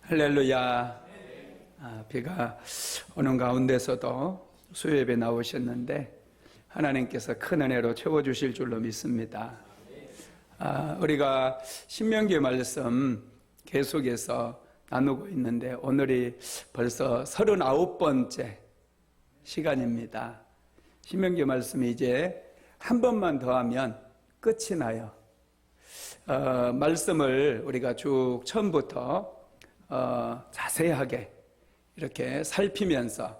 할렐루야. 비가 오는 가운데서도 수요예배 나오셨는데 하나님께서 큰 은혜로 채워주실 줄로 믿습니다. 우리가 신명기 말씀 계속해서 나누고 있는데 오늘이 벌써 39번째 시간입니다. 신명기 말씀이 이제 한 번만 더 하면 끝이 나요. 말씀을 우리가 쭉 처음부터 자세하게 이렇게 살피면서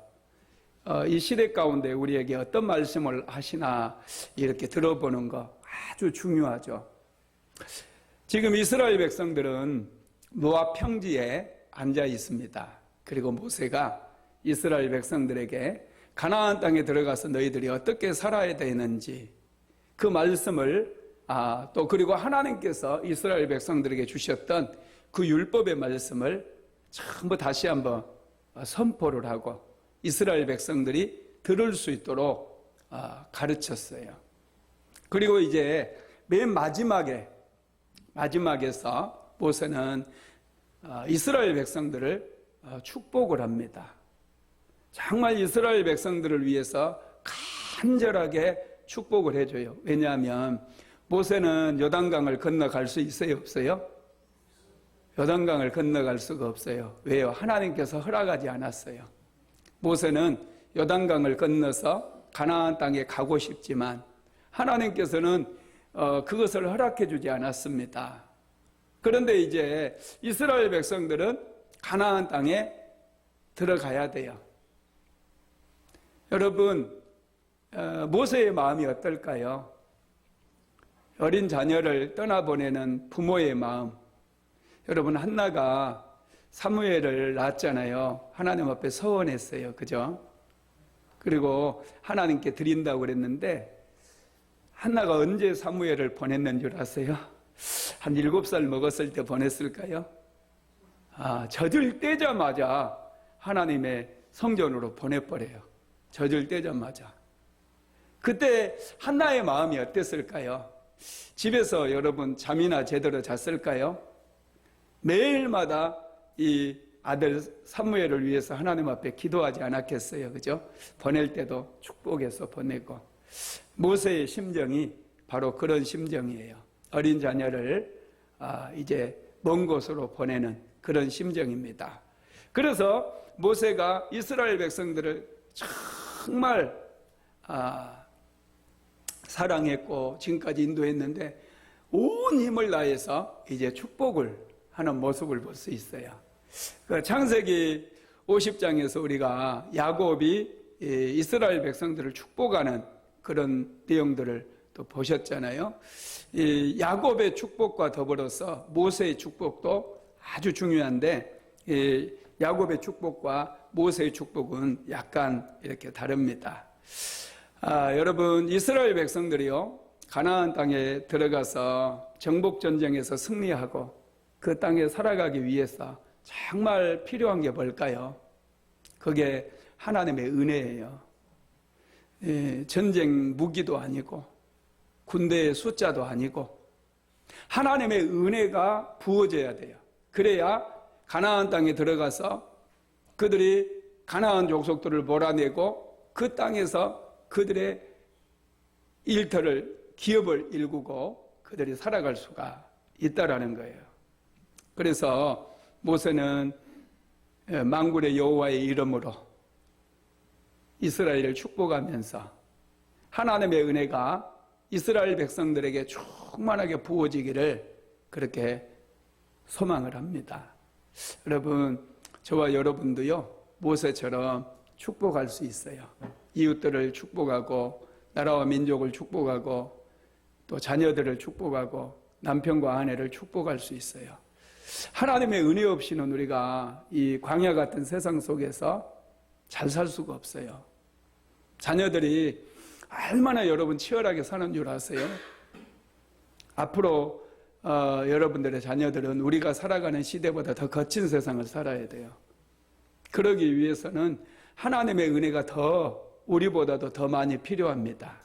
이 시대 가운데 우리에게 어떤 말씀을 하시나 이렇게 들어보는 거 아주 중요하죠. 지금 이스라엘 백성들은 모압 평지에 앉아 있습니다. 그리고 모세가 이스라엘 백성들에게 가나안 땅에 들어가서 너희들이 어떻게 살아야 되는지 그 말씀을 또 그리고 하나님께서 이스라엘 백성들에게 주셨던 그 율법의 말씀을 전부 다시 한번 선포를 하고 이스라엘 백성들이 들을 수 있도록 가르쳤어요. 그리고 이제 맨 마지막에서 모세는 이스라엘 백성들을 축복을 합니다. 정말 이스라엘 백성들을 위해서 간절하게 축복을 해줘요. 왜냐하면 모세는 요단강을 건너갈 수 있어요, 없어요? 요단강을 건너갈 수가 없어요. 왜요? 하나님께서 허락하지 않았어요. 모세는 요단강을 건너서 가나안 땅에 가고 싶지만 하나님께서는 그것을 허락해 주지 않았습니다. 그런데 이제 이스라엘 백성들은 가나안 땅에 들어가야 돼요. 여러분, 모세의 마음이 어떨까요? 어린 자녀를 떠나보내는 부모의 마음. 여러분, 한나가 사무엘을 낳았잖아요. 하나님 앞에 서원했어요. 그죠? 그리고 하나님께 드린다고 그랬는데 한나가 언제 사무엘을 보냈는 줄 아세요? 한 7살 먹었을 때 보냈을까요? 젖을 떼자마자 하나님의 성전으로 보내버려요. 젖을 떼자마자. 그때 한나의 마음이 어땠을까요? 집에서 여러분 잠이나 제대로 잤을까요? 매일마다 이 아들 사무엘을 위해서 하나님 앞에 기도하지 않았겠어요. 그죠? 보낼 때도 축복해서 보내고. 모세의 심정이 바로 그런 심정이에요. 어린 자녀를 이제 먼 곳으로 보내는 그런 심정입니다. 그래서 모세가 이스라엘 백성들을 정말 사랑했고 지금까지 인도했는데 온 힘을 다해서 이제 축복을 하는 모습을 볼 수 있어요. 창세기 50장에서 우리가 야곱이 이스라엘 백성들을 축복하는 그런 내용들을 또 보셨잖아요. 이 야곱의 축복과 더불어서 모세의 축복도 아주 중요한데 야곱의 축복과 모세의 축복은 약간 이렇게 다릅니다. 여러분, 이스라엘 백성들이요 가나안 땅에 들어가서 정복전쟁에서 승리하고 그 땅에 살아가기 위해서 정말 필요한 게 뭘까요? 그게 하나님의 은혜예요. 전쟁 무기도 아니고 군대의 숫자도 아니고 하나님의 은혜가 부어져야 돼요. 그래야 가나안 땅에 들어가서 그들이 가나안 족속들을 몰아내고 그 땅에서 그들의 일터를 기업을 일구고 그들이 살아갈 수가 있다라는 거예요. 그래서 모세는 만군의 여호와의 이름으로 이스라엘을 축복하면서 하나님의 은혜가 이스라엘 백성들에게 충만하게 부어지기를 그렇게 소망을 합니다. 여러분, 저와 여러분도요 모세처럼 축복할 수 있어요. 이웃들을 축복하고 나라와 민족을 축복하고 또 자녀들을 축복하고 남편과 아내를 축복할 수 있어요. 하나님의 은혜 없이는 우리가 이 광야 같은 세상 속에서 잘 살 수가 없어요. 자녀들이 얼마나 여러분 치열하게 사는 줄 아세요? 앞으로 여러분들의 자녀들은 우리가 살아가는 시대보다 더 거친 세상을 살아야 돼요. 그러기 위해서는 하나님의 은혜가 우리보다도 더 많이 필요합니다.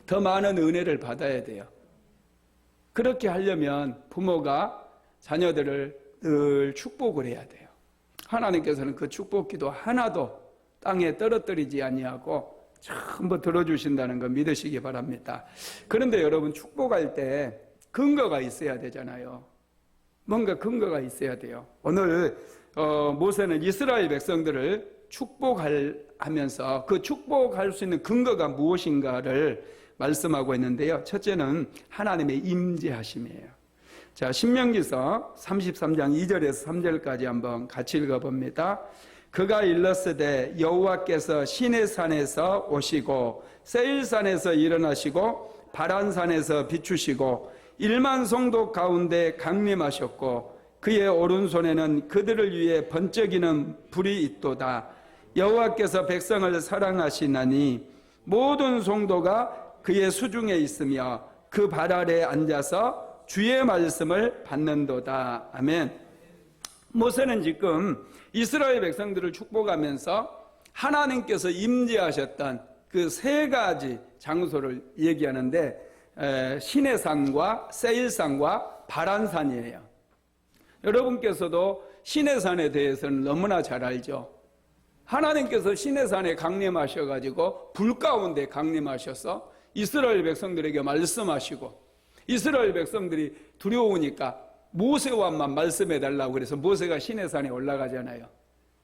더 많은 은혜를 받아야 돼요. 그렇게 하려면 부모가 자녀들을 늘 축복을 해야 돼요. 하나님께서는 그 축복기도 하나도 땅에 떨어뜨리지 아니하고 전부 들어주신다는 거 믿으시기 바랍니다. 그런데 여러분, 축복할 때 근거가 있어야 되잖아요. 뭔가 근거가 있어야 돼요. 오늘 모세는 이스라엘 백성들을 축복하면서 그 축복할 수 있는 근거가 무엇인가를 말씀하고 있는데요. 첫째는 하나님의 임재하심이에요. 자, 신명기서 33장 2절에서 3절까지 한번 같이 읽어봅니다. 그가 일렀으되 여호와께서 시내산에서 오시고 세일산에서 일어나시고 바란산에서 비추시고 1만 성도 가운데 강림하셨고 그의 오른손에는 그들을 위해 번쩍이는 불이 있도다. 여호와께서 백성을 사랑하시나니 모든 성도가 그의 수중에 있으며 그 발 아래 앉아서 주의 말씀을 받는도다. 아멘. 모세는 지금 이스라엘 백성들을 축복하면서 하나님께서 임재하셨던 그 세 가지 장소를 얘기하는데 시내산과 세일산과 바란산이에요. 여러분께서도 시내산에 대해서는 너무나 잘 알죠. 하나님께서 시내산에 강림하셔가지고 불 가운데 강림하셔서 이스라엘 백성들에게 말씀하시고 이스라엘 백성들이 두려우니까 모세와만 말씀해달라고 그래서 모세가 시내산에 올라가잖아요.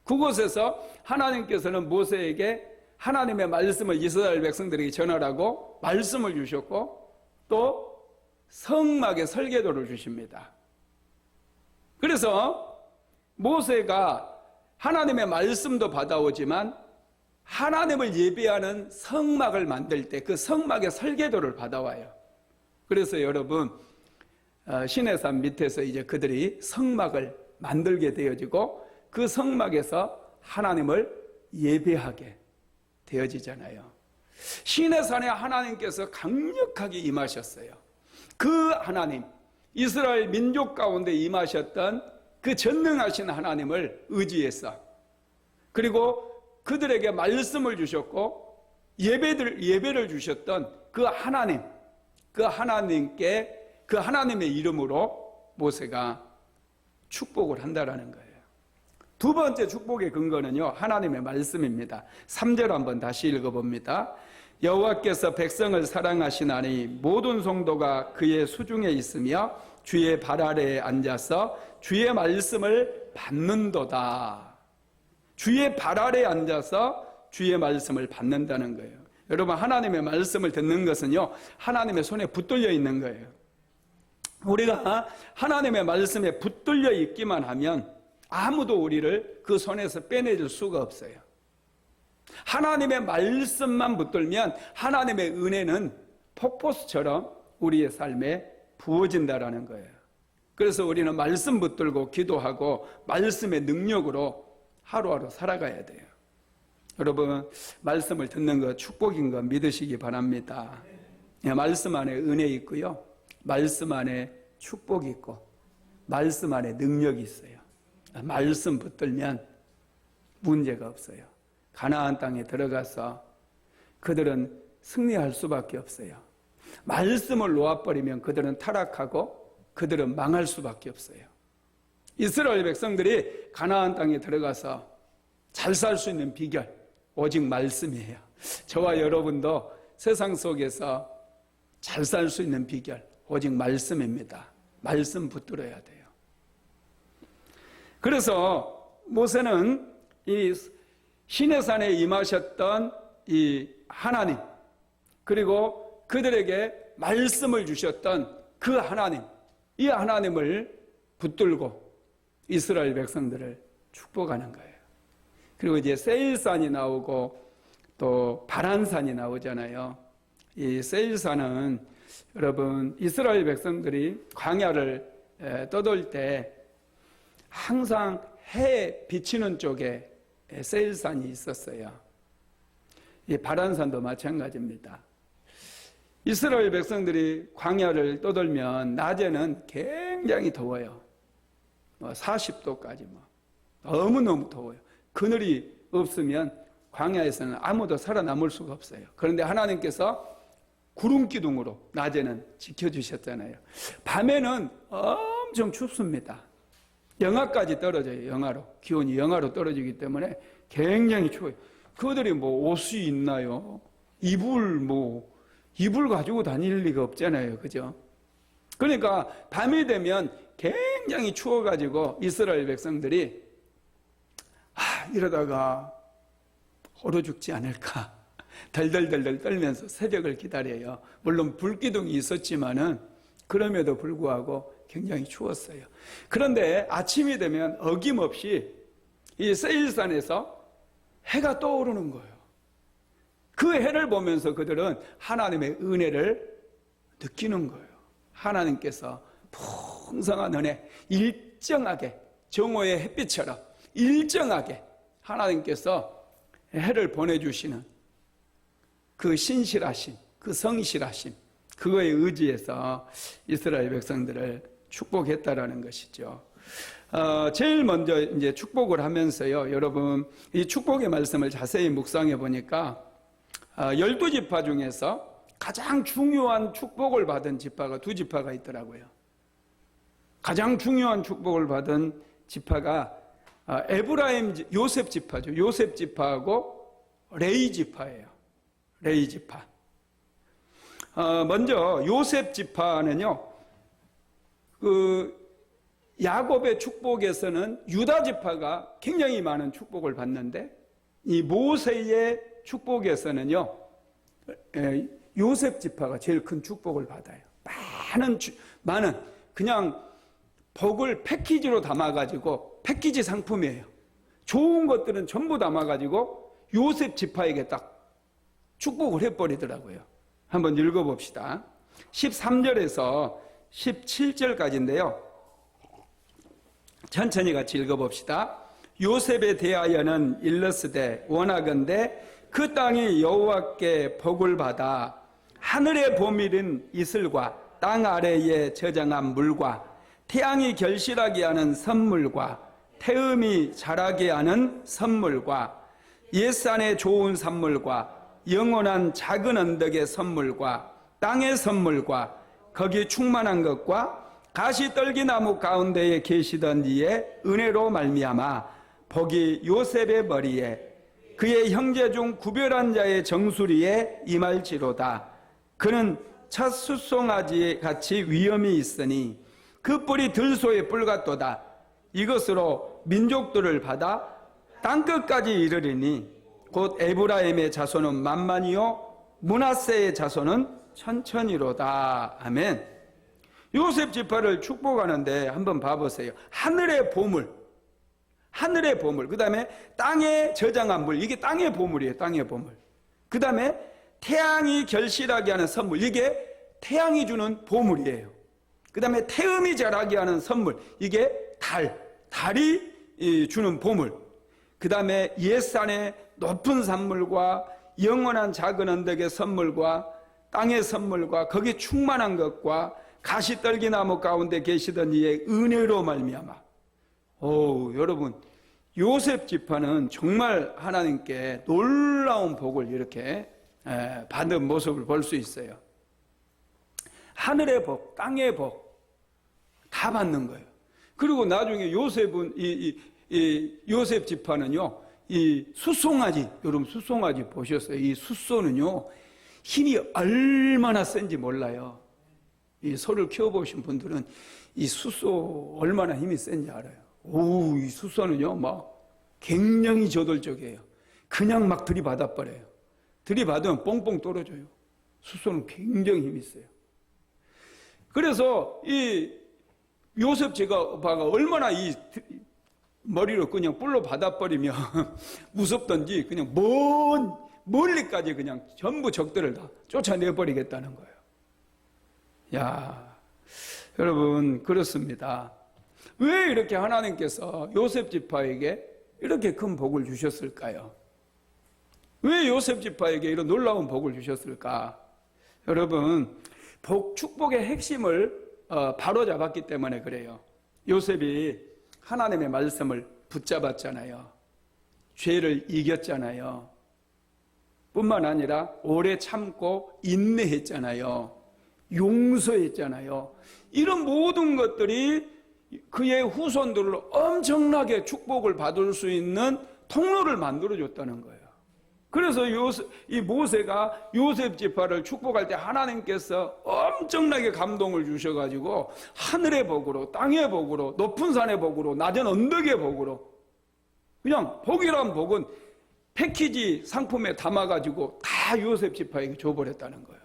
그곳에서 하나님께서는 모세에게 하나님의 말씀을 이스라엘 백성들에게 전하라고 말씀을 주셨고 또 성막의 설계도를 주십니다. 그래서 모세가 하나님의 말씀도 받아오지만 하나님을 예배하는 성막을 만들 때 그 성막의 설계도를 받아와요. 그래서 여러분, 시내산 밑에서 이제 그들이 성막을 만들게 되어지고 그 성막에서 하나님을 예배하게 되어지잖아요. 시내산에 하나님께서 강력하게 임하셨어요. 그 하나님, 이스라엘 민족 가운데 임하셨던 그 전능하신 하나님을 의지해서 그리고 그들에게 말씀을 주셨고 예배를 주셨던 그 하나님, 그 하나님께 그 하나님의 이름으로 모세가 축복을 한다라는 거예요. 두 번째 축복의 근거는요, 하나님의 말씀입니다. 3절 한번 다시 읽어봅니다. 여호와께서 백성을 사랑하시나니 모든 성도가 그의 수중에 있으며 주의 발 아래에 앉아서 주의 말씀을 받는도다. 주의 발 아래에 앉아서 주의 말씀을 받는다는 거예요. 여러분, 하나님의 말씀을 듣는 것은요, 하나님의 손에 붙들려 있는 거예요. 우리가 하나님의 말씀에 붙들려 있기만 하면 아무도 우리를 그 손에서 빼내줄 수가 없어요. 하나님의 말씀만 붙들면 하나님의 은혜는 폭포수처럼 우리의 삶에 부어진다라는 거예요. 그래서 우리는 말씀 붙들고 기도하고 말씀의 능력으로 하루하루 살아가야 돼요. 여러분, 말씀을 듣는 것 축복인 거 믿으시기 바랍니다. 말씀 안에 은혜 있고요, 말씀 안에 축복이 있고 말씀 안에 능력이 있어요. 말씀 붙들면 문제가 없어요. 가나안 땅에 들어가서 그들은 승리할 수밖에 없어요. 말씀을 놓아버리면 그들은 타락하고 그들은 망할 수밖에 없어요. 이스라엘 백성들이 가나안 땅에 들어가서 잘 살 수 있는 비결, 오직 말씀이에요. 저와 여러분도 세상 속에서 잘 살 수 있는 비결, 오직 말씀입니다. 말씀 붙들어야 돼요. 그래서 모세는 이 시내산에 임하셨던 이 하나님, 그리고 그들에게 말씀을 주셨던 그 하나님, 이 하나님을 붙들고 이스라엘 백성들을 축복하는 거예요. 그리고 이제 세일산이 나오고 또 바란산이 나오잖아요. 이 세일산은 여러분, 이스라엘 백성들이 광야를 떠돌 때 항상 해 비치는 쪽에 세일산이 있었어요. 이 바란산도 마찬가지입니다. 이스라엘 백성들이 광야를 떠돌면 낮에는 굉장히 더워요. 40도까지 너무너무 더워요. 그늘이 없으면 광야에서는 아무도 살아남을 수가 없어요. 그런데 하나님께서 구름 기둥으로 낮에는 지켜주셨잖아요. 밤에는 엄청 춥습니다. 영하까지 떨어져요. 영하로. 기온이 영하로 떨어지기 때문에 굉장히 추워요. 그들이 뭐 옷이 있나요? 이불 가지고 다닐 리가 없잖아요. 그죠? 그러니까 밤이 되면 굉장히 추워가지고 이스라엘 백성들이 이러다가 얼어 죽지 않을까 덜덜덜덜 떨면서 새벽을 기다려요. 물론 불기둥이 있었지만은 그럼에도 불구하고 굉장히 추웠어요. 그런데 아침이 되면 어김없이 이 세일산에서 해가 떠오르는 거예요. 그 해를 보면서 그들은 하나님의 은혜를 느끼는 거예요. 하나님께서 풍성한 은혜, 일정하게 정오의 햇빛처럼 일정하게 하나님께서 해를 보내주시는 그 신실하심, 그 성실하심, 그거에 의지해서 이스라엘 백성들을 축복했다라는 것이죠. 제일 먼저 이제 축복을 하면서요, 여러분, 이 축복의 말씀을 자세히 묵상해 보니까 12지파 중에서 가장 중요한 축복을 받은 지파가 두 지파가 있더라고요. 가장 중요한 축복을 받은 지파가 에브라임 요셉 지파죠. 요셉 지파하고 레위 지파예요. 레위 지파. 먼저 요셉 지파는요, 야곱의 축복에서는 유다 지파가 굉장히 많은 축복을 받는데, 이 모세의 축복에서는요, 요셉 지파가 제일 큰 축복을 받아요. 많은 그냥 복을 패키지로 담아가지고, 패키지 상품이에요. 좋은 것들은 전부 담아가지고 요셉 지파에게 딱 축복을 해버리더라고요. 한번 읽어봅시다. 13절에서 17절까지인데요. 천천히 같이 읽어봅시다. 요셉에 대하여는 일렀으되 원하건대 그 땅이 여호와께 복을 받아 하늘의 보밀인 이슬과 땅 아래에 저장한 물과 태양이 결실하게 하는 선물과 태음이 자라게 하는 선물과 옛산의 좋은 산물과 영원한 작은 언덕의 선물과 땅의 선물과 거기 충만한 것과 가시떨기나무 가운데에 계시던 이의 은혜로 말미암아 복이 요셉의 머리에 그의 형제 중 구별한 자의 정수리에 임할지로다. 그는 첫 숫송아지 같이 위엄이 있으니 그 뿔이 들소의 뿔 같도다. 이것으로 민족들을 받아 땅끝까지 이르리니 곧 에브라임의 자손은 만만이요 므낫세의 자손은 천천히로다. 아멘. 요셉 지파를 축복하는데 한번 봐보세요. 하늘의 보물, 하늘의 보물, 그 다음에 땅에 저장한 물, 이게 땅의 보물이에요. 땅의 보물. 그 다음에 태양이 결실하게 하는 선물, 이게 태양이 주는 보물이에요. 그 다음에 태음이 자라게 하는 선물, 이게 달이 주는 보물. 그 다음에 옛산의 높은 산물과 영원한 작은 언덕의 선물과 땅의 선물과 거기 충만한 것과 가시떨기나무 가운데 계시던 이의 은혜로 말미암아. 여러분, 요셉 지파는 정말 하나님께 놀라운 복을 이렇게 받은 모습을 볼 수 있어요. 하늘의 복, 땅의 복 다 받는 거예요. 그리고 나중에 요셉은 요셉 지파는요, 이 숫송아지, 여러분 숫송아지 보셨어요? 이 숫소는요, 힘이 얼마나 센지 몰라요. 이 소를 키워보신 분들은 이 숫소 얼마나 힘이 센지 알아요. 이 숫소는요, 막 굉장히 저돌적이에요. 그냥 막 들이받아 버려요. 들이받으면 뽕뽕 떨어져요. 숫소는 굉장히 힘이 있어요. 그래서 이 요셉 지파가 얼마나 이 머리로 그냥 뿔로 받아버리면 무섭던지 그냥 멀리까지 그냥 전부 적들을 다 쫓아내버리겠다는 거예요. 야, 여러분, 그렇습니다. 왜 이렇게 하나님께서 요셉 지파에게 이렇게 큰 복을 주셨을까요? 왜 요셉 지파에게 이런 놀라운 복을 주셨을까? 여러분, 축복의 핵심을 바로 잡았기 때문에 그래요. 요셉이 하나님의 말씀을 붙잡았잖아요. 죄를 이겼잖아요. 뿐만 아니라 오래 참고 인내했잖아요. 용서했잖아요. 이런 모든 것들이 그의 후손들로 엄청나게 축복을 받을 수 있는 통로를 만들어줬다는 거예요. 그래서 이 모세가 요셉 지파를 축복할 때 하나님께서 엄청나게 감동을 주셔가지고 하늘의 복으로, 땅의 복으로, 높은 산의 복으로, 낮은 언덕의 복으로, 그냥 복이란 복은 패키지 상품에 담아가지고 다 요셉 지파에게 줘버렸다는 거예요.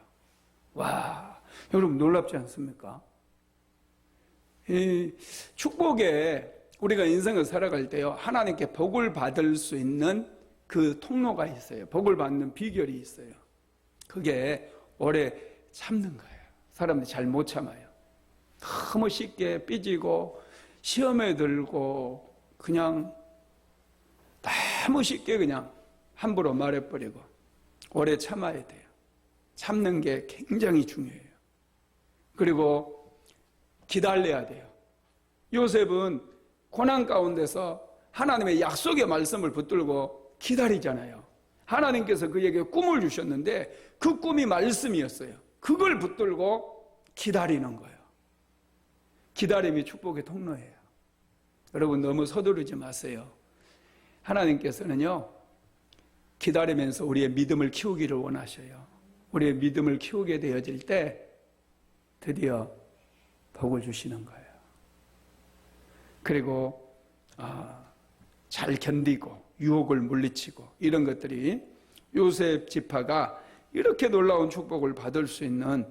와, 여러분 놀랍지 않습니까? 이 축복에 우리가 인생을 살아갈 때요, 하나님께 복을 받을 수 있는 그 통로가 있어요. 복을 받는 비결이 있어요. 그게 오래 참는 거예요. 사람들이 잘 못 참아요. 너무 쉽게 삐지고 시험에 들고 그냥 너무 쉽게 그냥 함부로 말해버리고 오래 참아야 돼요. 참는 게 굉장히 중요해요. 그리고 기다려야 돼요. 요셉은 고난 가운데서 하나님의 약속의 말씀을 붙들고 기다리잖아요. 하나님께서 그에게 꿈을 주셨는데 그 꿈이 말씀이었어요. 그걸 붙들고 기다리는 거예요. 기다림이 축복의 통로예요. 여러분 너무 서두르지 마세요. 하나님께서는요, 기다리면서 우리의 믿음을 키우기를 원하셔요. 우리의 믿음을 키우게 되어질 때 드디어 복을 주시는 거예요. 그리고 잘 견디고 유혹을 물리치고 이런 것들이 요셉 지파가 이렇게 놀라운 축복을 받을 수 있는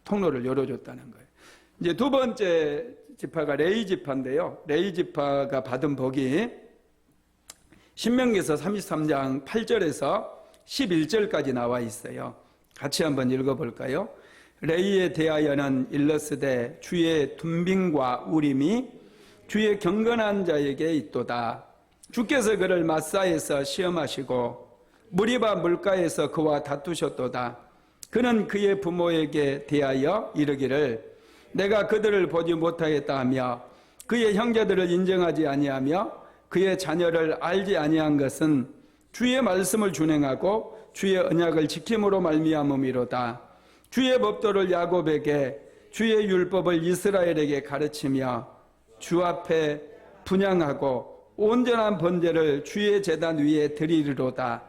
통로를 열어줬다는 거예요. 이제 두 번째 지파가 레위 지파인데요. 레위 지파가 받은 복이 신명기서 33장 8절에서 11절까지 나와 있어요. 같이 한번 읽어볼까요? 레위에 대하여는 일러스되 주의 둔빔과 우림이 주의 경건한 자에게 있도다. 주께서 그를 마사에서 시험하시고 무리바 물가에서 그와 다투셨도다. 그는 그의 부모에게 대하여 이르기를 내가 그들을 보지 못하였다 하며 그의 형제들을 인정하지 아니하며 그의 자녀를 알지 아니한 것은 주의 말씀을 준행하고 주의 언약을 지킴으로 말미암음이로다. 주의 법도를 야곱에게 주의 율법을 이스라엘에게 가르치며 주 앞에 분향하고 온전한 번제를 주의 제단 위에 드리리로다.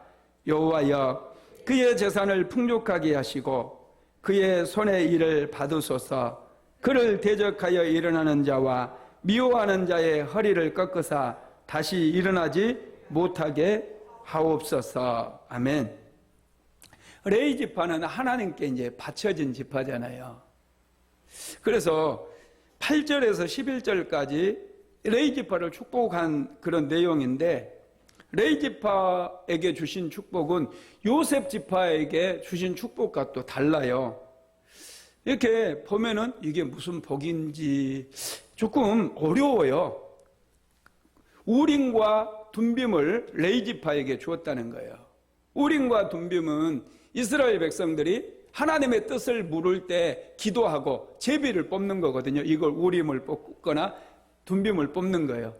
여호와여 그의 재산을 풍족하게 하시고 그의 손의 일을 받으소서. 그를 대적하여 일어나는 자와 미워하는 자의 허리를 꺾으사 다시 일어나지 못하게 하옵소서. 아멘. 레위 지파는 하나님께 이제 바쳐진 지파잖아요. 그래서 8절에서 11절까지 레위 지파를 축복한 그런 내용인데, 레위 지파에게 주신 축복은 요셉 지파에게 주신 축복과 또 달라요. 이렇게 보면은 이게 무슨 복인지 조금 어려워요. 우림과 둠빔을 레위 지파에게 주었다는 거예요. 우림과 둠빔은 이스라엘 백성들이 하나님의 뜻을 물을 때 기도하고 제비를 뽑는 거거든요. 이걸 우림을 뽑거나 둠빔을 뽑는 거예요.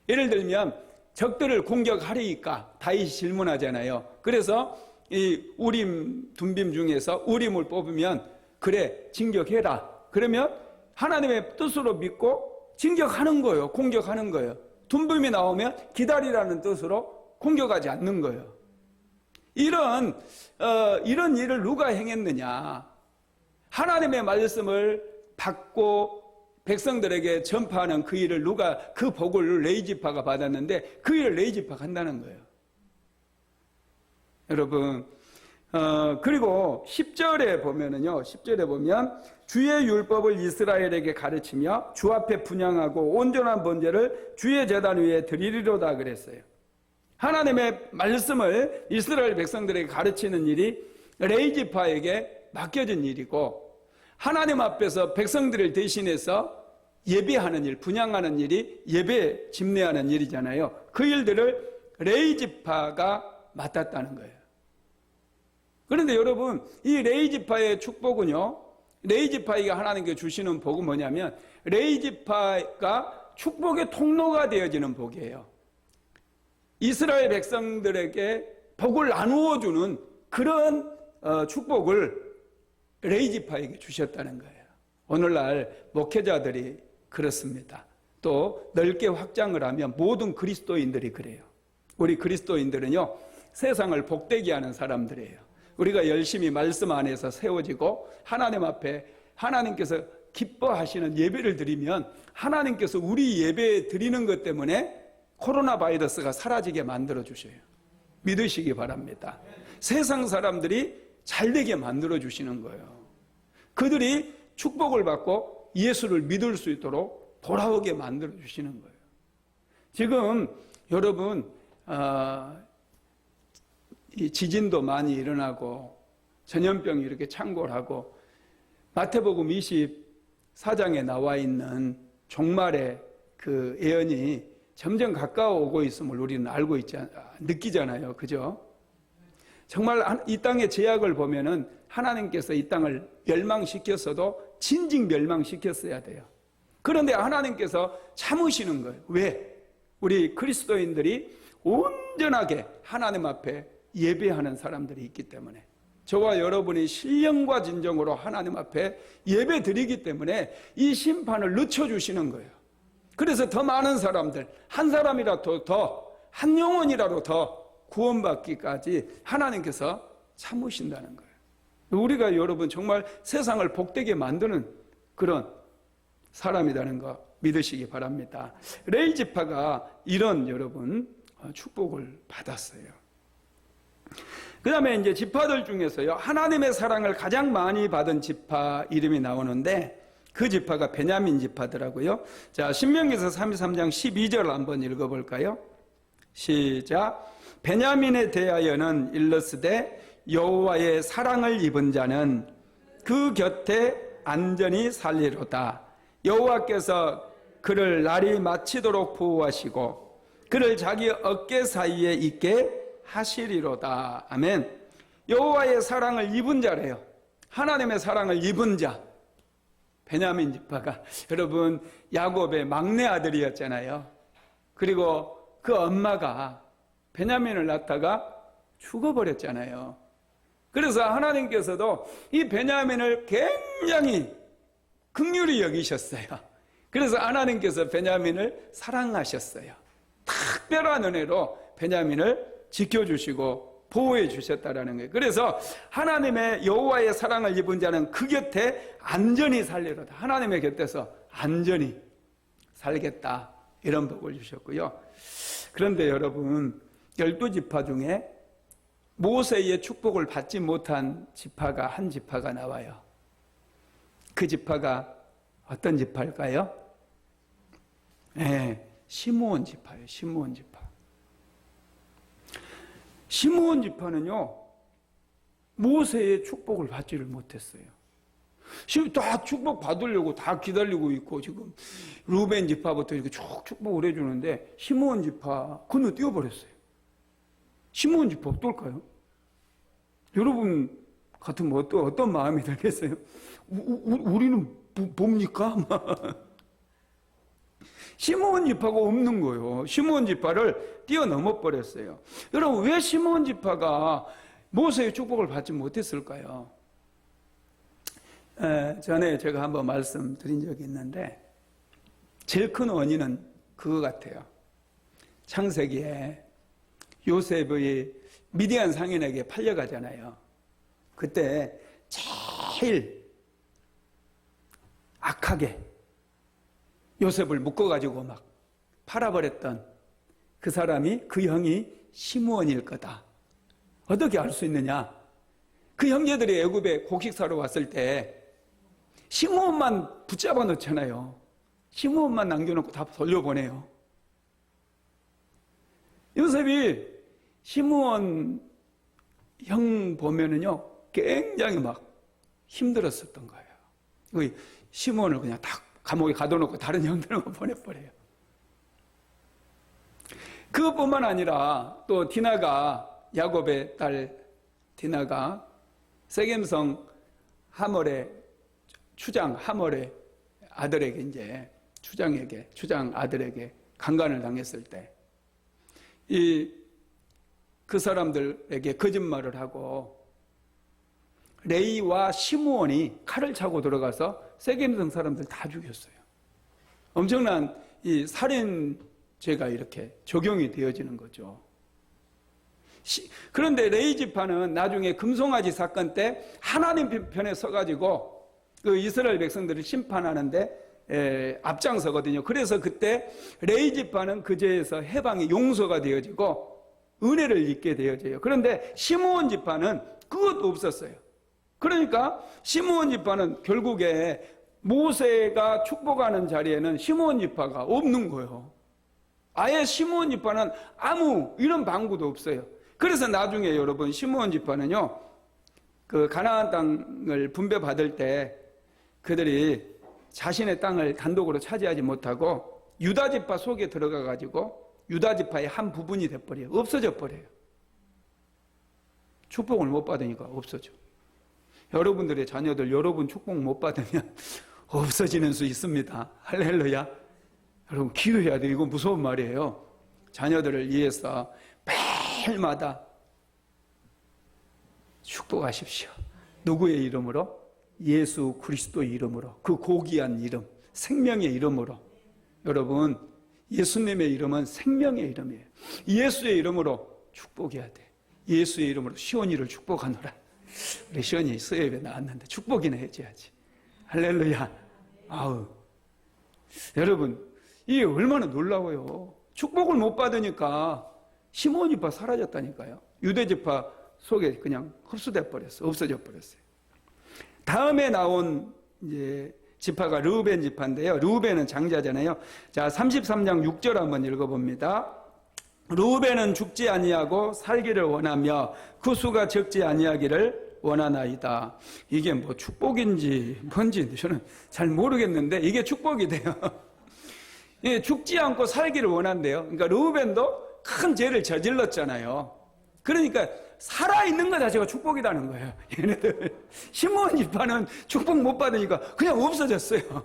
예를 들면 적들을 공격하리까 다윗이 질문하잖아요. 그래서 이 우림, 둠빔 중에서 우림을 뽑으면 그래 진격해라. 그러면 하나님의 뜻으로 믿고 진격하는 거예요. 공격하는 거예요. 둠빔이 나오면 기다리라는 뜻으로 공격하지 않는 거예요. 이런 일을 누가 행했느냐? 하나님의 말씀을 받고 백성들에게 전파하는 그 일을 그 복을 레위 지파가 받았는데 그 일을 레위 지파가 한다는 거예요. 여러분, 그리고 10절에 보면은요, 10절에 보면 주의 율법을 이스라엘에게 가르치며 주 앞에 분향하고 온전한 번제를 주의 제단 위에 드리리로다 그랬어요. 하나님의 말씀을 이스라엘 백성들에게 가르치는 일이 레위 지파에게 맡겨진 일이고, 하나님 앞에서 백성들을 대신해서 예배하는 일, 분향하는 일이 예배 집례하는 일이잖아요. 그 일들을 레위 지파가 맡았다는 거예요. 그런데 여러분, 이 레위 지파의 축복은요, 레위 지파에게 하나님께 주시는 복은 뭐냐면 레위 지파가 축복의 통로가 되어지는 복이에요. 이스라엘 백성들에게 복을 나누어 주는 그런 축복을 레위 지파에게 주셨다는 거예요. 오늘날 목회자들이 그렇습니다. 또 넓게 확장을 하면 모든 그리스도인들이 그래요. 우리 그리스도인들은요, 세상을 복되게 하는 사람들이에요. 우리가 열심히 말씀 안에서 세워지고 하나님 앞에 하나님께서 기뻐하시는 예배를 드리면 하나님께서 우리 예배 드리는 것 때문에 코로나 바이러스가 사라지게 만들어 주셔요. 믿으시기 바랍니다. 세상 사람들이 잘되게 만들어 주시는 거예요. 그들이 축복을 받고 예수를 믿을 수 있도록 돌아오게 만들어 주시는 거예요. 지금 여러분 이 지진도 많이 일어나고 전염병이 이렇게 창궐하고 마태복음 24장에 나와 있는 종말의 그 예언이 점점 가까워 오고 있음을 우리는 알고 느끼잖아요. 그죠? 정말 이 땅의 제약을 보면은 하나님께서 이 땅을 멸망시켰어도 진즉 멸망시켰어야 돼요. 그런데 하나님께서 참으시는 거예요. 왜? 우리 그리스도인들이 온전하게 하나님 앞에 예배하는 사람들이 있기 때문에, 저와 여러분이 신령과 진정으로 하나님 앞에 예배 드리기 때문에 이 심판을 늦춰주시는 거예요. 그래서 더 많은 사람들, 한 사람이라도 더, 한 영혼이라도 더 구원받기까지 하나님께서 참으신다는 거예요. 우리가 여러분 정말 세상을 복되게 만드는 그런 사람이라는 거 믿으시기 바랍니다. 레위 지파가 이런 여러분 축복을 받았어요. 그 다음에 이제 지파들 중에서요, 하나님의 사랑을 가장 많이 받은 지파 이름이 나오는데 그 지파가 베냐민 지파더라고요. 자, 신명기서 33장 12절 한번 읽어볼까요? 시작. 베냐민에 대하여는 일러스되 여호와의 사랑을 입은 자는 그 곁에 안전히 살리로다. 여호와께서 그를 날이 마치도록 보호하시고 그를 자기 어깨 사이에 있게 하시리로다. 아멘. 여호와의 사랑을 입은 자래요. 하나님의 사랑을 입은 자. 베냐민 지파가 여러분 야곱의 막내 아들이었잖아요. 그리고 그 엄마가 베냐민을 낳다가 죽어버렸잖아요. 그래서 하나님께서도 이 베냐민을 굉장히 긍휼히 여기셨어요. 그래서 하나님께서 베냐민을 사랑하셨어요. 특별한 은혜로 베냐민을 지켜주시고 보호해 주셨다라는 거예요. 그래서 하나님의 여호와의 사랑을 입은 자는 그 곁에 안전히 살리로다. 하나님의 곁에서 안전히 살겠다, 이런 복을 주셨고요. 그런데 여러분 12지파 중에 모세의 축복을 받지 못한 지파가 한 지파가 나와요. 그 지파가 어떤 지파일까요? 네, 시므온 지파예요. 시므온 지파. 시므온 지파는요, 모세의 축복을 받지를 못했어요. 지금 다 축복 받으려고 다 기다리고 있고, 지금 루벤 지파부터 이렇게 쭉 축복을 해주는데 시므온 지파 건너뛰어버렸어요. 시므온 지파 어떨까요? 여러분 같으면 어떤 마음이 들겠어요? 우리는 뭡니까? 시므온 지파가 없는 거예요. 시므온 지파를 뛰어넘어 버렸어요. 여러분, 왜 시므온 지파가 모세의 축복을 받지 못했을까요? 전에 제가 한번 말씀드린 적이 있는데 제일 큰 원인은 그거 같아요. 창세기에 요셉의 미디안 상인에게 팔려가잖아요. 그때 제일 악하게 요셉을 묶어가지고 막 팔아버렸던 그 사람이, 그 형이 시므온일 거다. 어떻게 알 수 있느냐? 그 형제들이 애굽에 곡식사로 왔을 때 시므온만 붙잡아 놓잖아요. 시므온만 남겨놓고 다 돌려보내요. 요셉이 시므온 형 보면은요, 굉장히 막 힘들었었던 거예요. 시므온을 그냥 딱 감옥에 가둬놓고 다른 형들하고 보내버려요. 그것뿐만 아니라 또 디나가, 야곱의 딸 디나가 세겜성 하몰의 추장 하몰의 아들에게, 이제 추장 아들에게 강간을 당했을 때 그 사람들에게 거짓말을 하고 레이와 시므온이 칼을 차고 들어가서 세겜성 사람들 다 죽였어요. 엄청난 이 살인죄가 이렇게 적용이 되어지는 거죠. 그런데 레위 지파는 나중에 금송아지 사건 때 하나님 편에 서가지고 그 이스라엘 백성들을 심판하는데 앞장서거든요. 그래서 그때 레위 지파는 그 죄에서 해방이 용서가 되어지고 은혜를 입게 되어져요. 그런데 시므온 지파는 그것도 없었어요. 그러니까 시므온 지파는 결국에 모세가 축복하는 자리에는 시므온 지파가 없는 거예요. 아예 시므온 지파는 아무 이런 방구도 없어요. 그래서 나중에 여러분 시므온 지파는요, 그 가나안 땅을 분배받을 때 그들이 자신의 땅을 단독으로 차지하지 못하고 유다 지파 속에 들어가 가지고 유다 지파의 한 부분이 돼버려요. 없어져 버려요. 축복을 못 받으니까 없어져. 여러분들의 자녀들 여러분 축복 못 받으면 없어지는 수 있습니다. 할렐루야. 여러분 기도해야 돼요. 이거 무서운 말이에요. 자녀들을 위해서 매일마다 축복하십시오. 누구의 이름으로? 예수 그리스도의 이름으로. 그 고귀한 이름, 생명의 이름으로. 여러분 예수님의 이름은 생명의 이름이에요. 예수의 이름으로 축복해야 돼. 예수의 이름으로 시온이를 축복하노라. 우리 시온이 수요일에 나왔는데 축복이나 해줘야지. 할렐루야. 아우, 여러분 이게 얼마나 놀라워요. 축복을 못 받으니까 시므온 지파 사라졌다니까요. 유대 지파 속에 그냥 흡수돼 버렸어. 없어져 버렸어요. 다음에 나온 이제 지파가 르우벤 지파인데요. 르우벤은 장자잖아요. 자, 33장 6절 한번 읽어봅니다. 르우벤은 죽지 아니하고 살기를 원하며 그 수가 적지 아니하기를 원하나이다. 이게 뭐 축복인지 뭔지 저는 잘 모르겠는데 이게 축복이 돼요. 예, 죽지 않고 살기를 원한대요. 그러니까 르우벤도 큰 죄를 저질렀잖아요. 그러니까 살아있는 것 자체가 축복이라는 거예요. 얘네들 시므온 지파는 축복 못 받으니까 그냥 없어졌어요.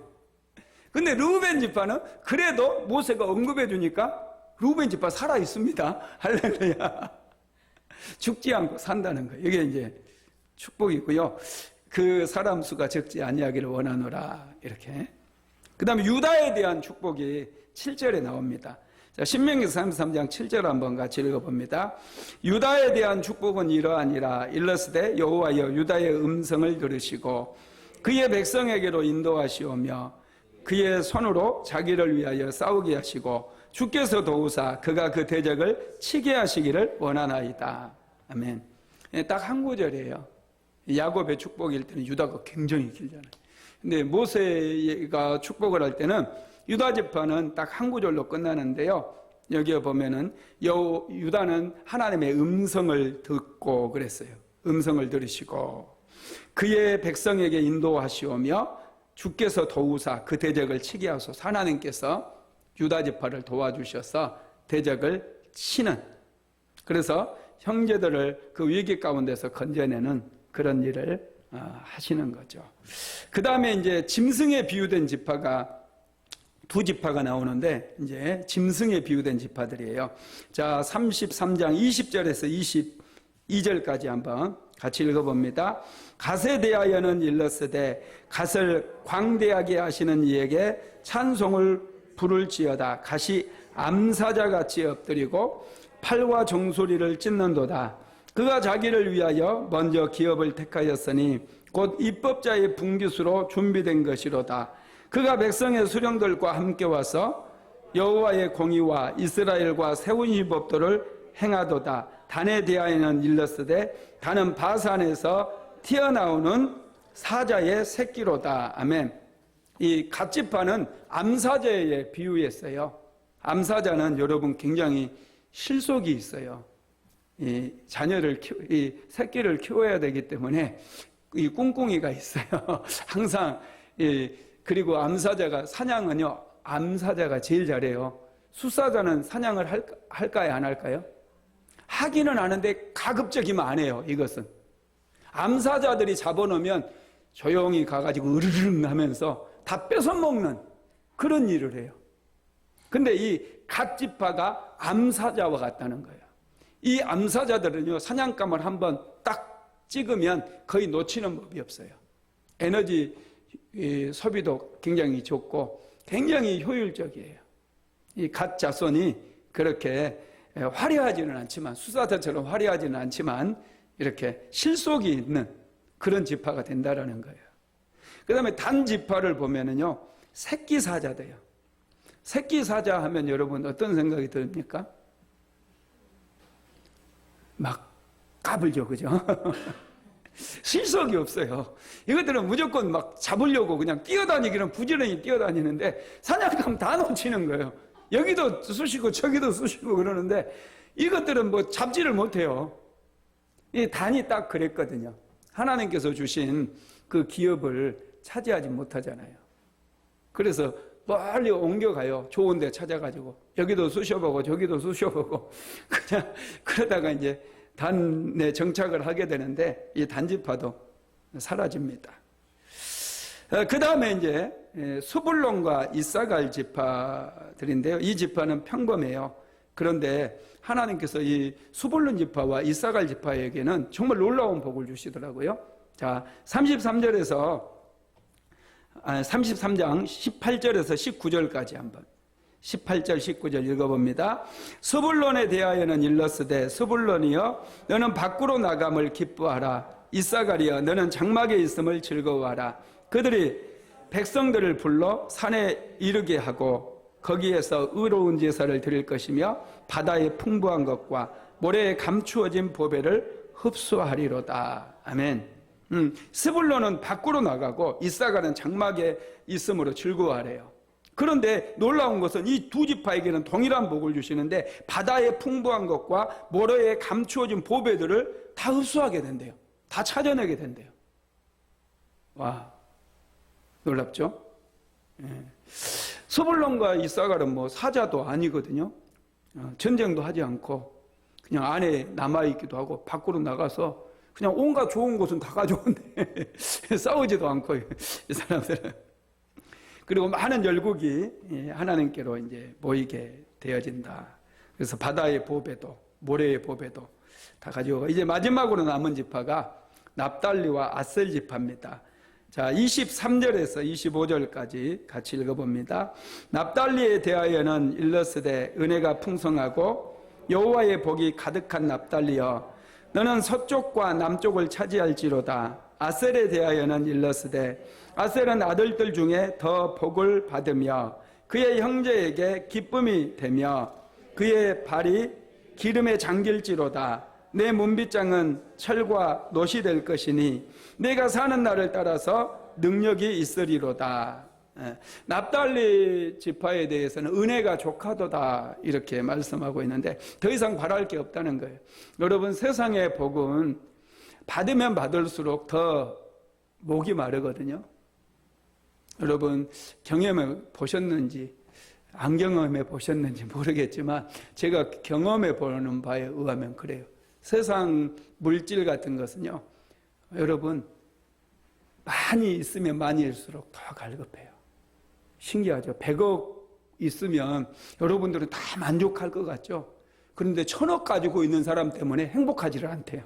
근데 르우벤 지파는 그래도 모세가 언급해 주니까 르우벤 지파 살아있습니다. 할렐루야. 죽지 않고 산다는 거예요. 이게 이제 축복이고요. 그 사람 수가 적지 아니하기를 원하노라. 이렇게. 그 다음에 유다에 대한 축복이 7절에 나옵니다. 자, 신명기서 33장 7절 한번 같이 읽어봅니다. 유다에 대한 축복은 이러하니라. 일러스되 여호와여 유다의 음성을 들으시고 그의 백성에게로 인도하시오며 그의 손으로 자기를 위하여 싸우게 하시고 주께서 도우사 그가 그 대적을 치게 하시기를 원하나이다. 아멘. 딱 한 구절이에요. 야곱의 축복일 때는 유다가 굉장히 길잖아요. 근데 모세가 축복을 할 때는 유다 지파는 딱 한 구절로 끝나는데요. 여기에 보면은 유다는 하나님의 음성을 듣고 그랬어요. 음성을 들으시고 그의 백성에게 인도하시오며 주께서 도우사 그 대적을 치게 하소서. 하나님께서 유다 지파를 도와주셔서 대적을 치는, 그래서 형제들을 그 위기 가운데서 건져내는 그런 일을 하시는 거죠. 그 다음에 이제 짐승에 비유된 지파가 두 지파가 나오는데 이제 짐승에 비유된 지파들이에요. 자, 33장 20절에서 22절까지 한번 같이 읽어봅니다. 갓에 대하여는 일렀으되 갓을 광대하게 하시는 이에게 찬송을 부를지어다. 갓이 암사자같이 엎드리고 팔과 종소리를 찢는도다. 그가 자기를 위하여 먼저 기업을 택하였으니 곧 입법자의 분깃으로 준비된 것이로다. 그가 백성의 수령들과 함께 와서 여호와의 공의와 이스라엘과 세운 이 법도를 행하도다. 단에 대하여는 일렀으되 단은 바산에서 튀어나오는 사자의 새끼로다. 아멘. 이 갓지파는 암사자에 비유했어요. 암사자는 여러분 굉장히 실속이 있어요. 이 자녀를 이 새끼를 키워야 되기 때문에 이 꿍꿍이가 있어요. 항상 그리고 암사자가 사냥은요. 암사자가 제일 잘해요. 숫사자는 사냥을 할까요? 안 할까요? 하기는 하는데 가급적이면 안 해요. 이것은 암사자들이 잡아놓으면 조용히 가가지고 으르릉 하면서 다 뺏어먹는 그런 일을 해요. 근데 이 갓지파가 암사자와 같다는 거예요. 이 암사자들은요, 사냥감을 한번 딱 찍으면 거의 놓치는 법이 없어요. 에너지 소비도 굉장히 좋고, 굉장히 효율적이에요. 이 갓 자손이 그렇게 화려하지는 않지만, 수사자처럼 화려하지는 않지만 이렇게 실속이 있는 그런 지파가 된다라는 거예요. 그 다음에 단 지파를 보면은요, 새끼 사자돼요. 새끼 사자 하면 여러분 어떤 생각이 듭니까? 막 까불죠, 그죠? 실속이 없어요. 이것들은 무조건 막 잡으려고 그냥 뛰어다니기는 부지런히 뛰어다니는데 사냥감 다 놓치는 거예요. 여기도 쑤시고 저기도 쑤시고 그러는데 이것들은 뭐 잡지를 못해요. 이 단이 딱 그랬거든요. 하나님께서 주신 그 기업을 차지하지 못하잖아요. 그래서 멀리 옮겨가요. 좋은 데 찾아가지고 여기도 쑤셔보고 저기도 쑤셔보고 그냥 그러다가 이제 단에 정착을 하게 되는데 이 단지파도 사라집니다. 그 다음에 이제 수불론과 이사갈 지파들인데요. 이 지파는 평범해요. 그런데 하나님께서 이 수불론 지파와 이사갈 지파에게는 정말 놀라운 복을 주시더라고요. 자, 33장 18절에서 19절까지 한번 18절 19절 읽어봅니다. 스불론에 대하여는 일러스되 스불론이여 너는 밖으로 나감을 기뻐하라. 이사갈이여 너는 장막에 있음을 즐거워하라. 그들이 백성들을 불러 산에 이르게 하고 거기에서 의로운 제사를 드릴 것이며 바다의 풍부한 것과 모래에 감추어진 보배를 흡수하리로다. 아멘. 스불론은 밖으로 나가고 이사갈은 장막에 있음으로 즐거워하래요. 그런데 놀라운 것은 이 두 지파에게는 동일한 복을 주시는데 바다의 풍부한 것과 모래에 감추어진 보배들을 다 흡수하게 된대요. 다 찾아내게 된대요. 와, 놀랍죠? 예. 스불론과 이사갈은 뭐 사자도 아니거든요. 전쟁도 하지 않고 그냥 안에 남아있기도 하고 밖으로 나가서 그냥 온갖 좋은 것은 다 가져오는데 싸우지도 않고 이 사람들은. 그리고 많은 열국이 하나님께로 이제 모이게 되어진다. 그래서 바다의 보배도 모래의 보배도 다 가지고 이제 마지막으로 남은 지파가 납달리와 아셀 지파입니다. 자, 23절에서 25절까지 같이 읽어봅니다. 납달리에 대하여는 일러스되 은혜가 풍성하고 여호와의 복이 가득한 납달리여 너는 서쪽과 남쪽을 차지할지로다. 아셀에 대하여는 일러스되 아셀은 아들들 중에 더 복을 받으며 그의 형제에게 기쁨이 되며 그의 발이 기름에 잠길지로다. 내 문빗장은 철과 놋이 될 것이니 내가 사는 날을 따라서 능력이 있으리로다. 납달리 지파에 대해서는 은혜가 족하도다 이렇게 말씀하고 있는데 더 이상 바랄 게 없다는 거예요. 여러분, 세상의 복은 받으면 받을수록 더 목이 마르거든요. 여러분 경험해 보셨는지 안 경험해 보셨는지 모르겠지만 제가 경험해 보는 바에 의하면 그래요. 세상 물질 같은 것은요, 여러분 많이 있으면 많이일수록 더 갈급해요. 신기하죠? 100억 있으면 여러분들은 다 만족할 것 같죠? 그런데 1000억 가지고 있는 사람 때문에 행복하지를 않대요.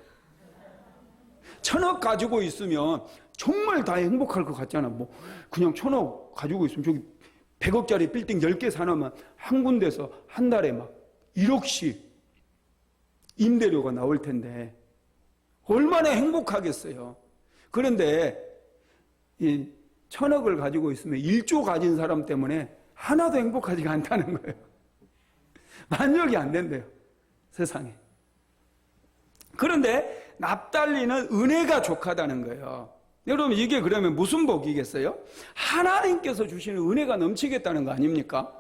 1000억 가지고 있으면 정말 다 행복할 것 같잖아. 뭐 그냥 1000억 가지고 있으면 저기 100억짜리 빌딩 10개 사놓으면 한 군데서 한 달에 막 1억씩 임대료가 나올 텐데 얼마나 행복하겠어요. 그런데 이 1000억을 가지고 있으면 1조 가진 사람 때문에 하나도 행복하지가 않다는 거예요. 만족이 안 된대요, 세상에. 그런데 납달리는 은혜가 족하다는 거예요. 여러분, 이게 그러면 무슨 복이겠어요? 하나님께서 주시는 은혜가 넘치겠다는 거 아닙니까?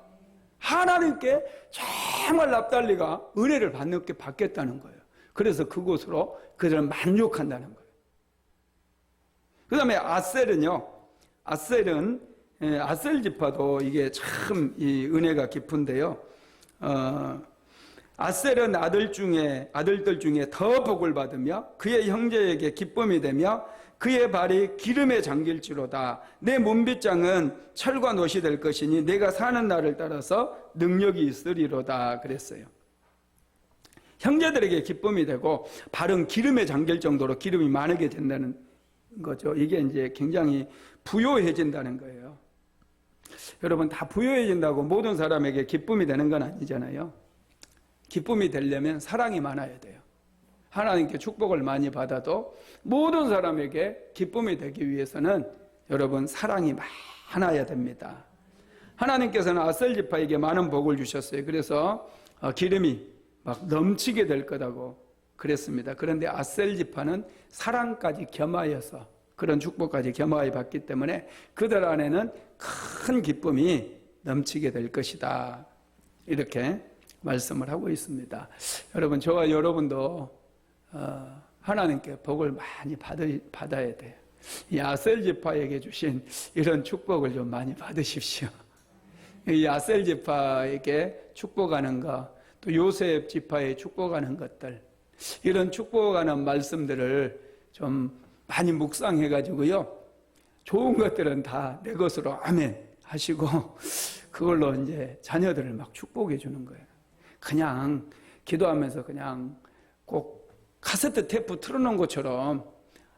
하나님께 정말 납달리가 은혜를 받겠다는 거예요. 그래서 그곳으로 그들은 만족한다는 거예요. 그 다음에 아셀은요, 아셀 지파도 이게 참 이 은혜가 깊은데요. 아셀은 아들들 중에 더 복을 받으며 그의 형제에게 기쁨이 되며 그의 발이 기름에 잠길지로다. 내 문빗장은 철과 놋이 될 것이니 내가 사는 날을 따라서 능력이 있으리로다 그랬어요. 형제들에게 기쁨이 되고 발은 기름에 잠길 정도로 기름이 많게 된다는 거죠. 이게 이제 굉장히 부요해진다는 거예요. 여러분, 다 부유해진다고 모든 사람에게 기쁨이 되는 건 아니잖아요. 기쁨이 되려면 사랑이 많아야 돼요. 하나님께 축복을 많이 받아도 모든 사람에게 기쁨이 되기 위해서는 여러분, 사랑이 많아야 됩니다. 하나님께서는 아셀지파에게 많은 복을 주셨어요. 그래서 기름이 막 넘치게 될 거라고 그랬습니다. 그런데 아셀지파는 사랑까지 겸하여서 그런 축복까지 겸하여 받기 때문에 그들 안에는 큰 기쁨이 넘치게 될 것이다. 이렇게 말씀을 하고 있습니다. 여러분, 저와 여러분도 하나님께 복을 많이 받아야 돼요. 이 아셀지파에게 주신 이런 축복을 좀 많이 받으십시오. 이 아셀지파에게 축복하는 것, 또 요셉 지파에 축복하는 것들, 이런 축복하는 말씀들을 좀 많이 묵상해가지고요, 좋은 것들은 다 내 것으로 아멘 하시고 그걸로 이제 자녀들을 막 축복해 주는 거예요. 그냥 기도하면서 그냥 꼭 카세트 테이프 틀어놓은 것처럼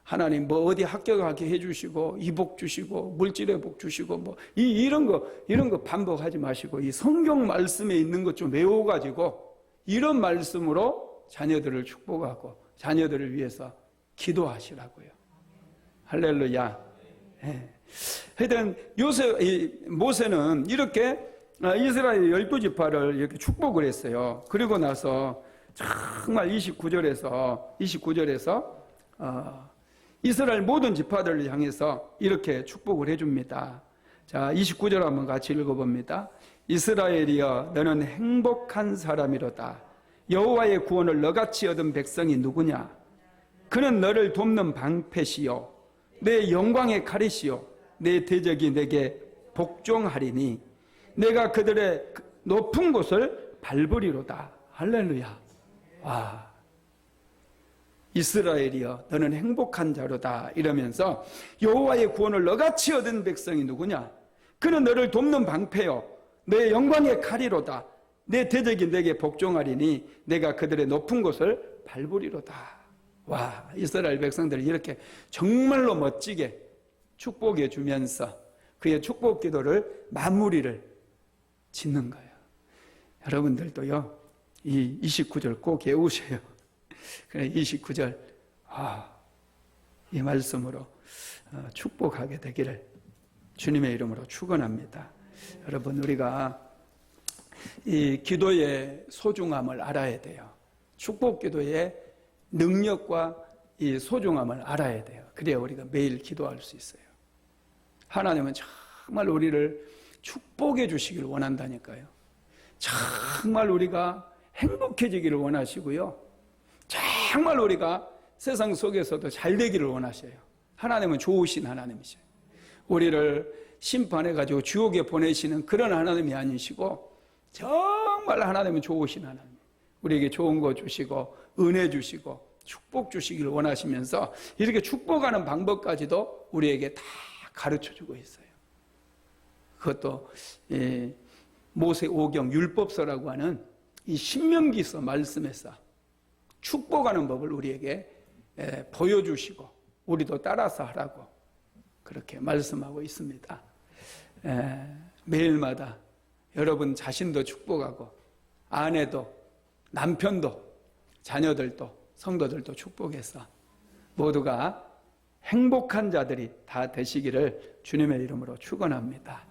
하나님 뭐 어디 합격하게 해주시고 이 복 주시고 물질의 복 주시고 뭐 이런 거 반복하지 마시고 이 성경 말씀에 있는 것 좀 외워가지고 이런 말씀으로 자녀들을 축복하고 자녀들을 위해서 기도하시라고요. 할렐루야. 네. 하여튼 모세는 이렇게 이스라엘 12지파를 이렇게 축복을 했어요. 그리고 나서 정말 29절에서 이스라엘 모든 지파들을 향해서 이렇게 축복을 해줍니다. 자, 29절 한번 같이 읽어봅니다. 이스라엘이여 너는 행복한 사람이로다. 여호와의 구원을 너같이 얻은 백성이 누구냐? 그는 너를 돕는 방패시요 내 영광의 칼이시요 내 대적이 내게 복종하리니 내가 그들의 높은 곳을 밟으리로다. 할렐루야. 와, 이스라엘이여 너는 행복한 자로다 이러면서 여호와의 구원을 너같이 얻은 백성이 누구냐? 그는 너를 돕는 방패요 내 영광의 칼이로다. 내 대적이 내게 복종하리니 내가 그들의 높은 곳을 밟으리로다. 와, 이스라엘 백성들을 이렇게 정말로 멋지게 축복해 주면서 그의 축복 기도를 마무리를 짓는 거예요. 여러분들도요, 이 29절 꼭 외우세요. 그래, 29절, 이 말씀으로 축복하게 되기를 주님의 이름으로 축원합니다. 여러분, 우리가 이 기도의 소중함을 알아야 돼요. 축복 기도의 능력과 이 소중함을 알아야 돼요. 그래야 우리가 매일 기도할 수 있어요. 하나님은 정말 우리를 축복해 주시기를 원한다니까요. 정말 우리가 행복해지기를 원하시고요. 정말 우리가 세상 속에서도 잘 되기를 원하셔요. 하나님은 좋으신 하나님이셔요. 우리를 심판해가지고 지옥에 보내시는 그런 하나님이 아니시고 정말 하나님은 좋으신 하나님. 우리에게 좋은 거 주시고 은혜 주시고 축복 주시기를 원하시면서 이렇게 축복하는 방법까지도 우리에게 다 가르쳐주고 있어요. 그것도 모세 오경 율법서라고 하는 이 신명기서 말씀에서 축복하는 법을 우리에게 보여주시고 우리도 따라서 하라고 그렇게 말씀하고 있습니다. 매일마다 여러분 자신도 축복하고 아내도 남편도 자녀들도 성도들도 축복해서 모두가 행복한 자들이 다 되시기를 주님의 이름으로 축원합니다.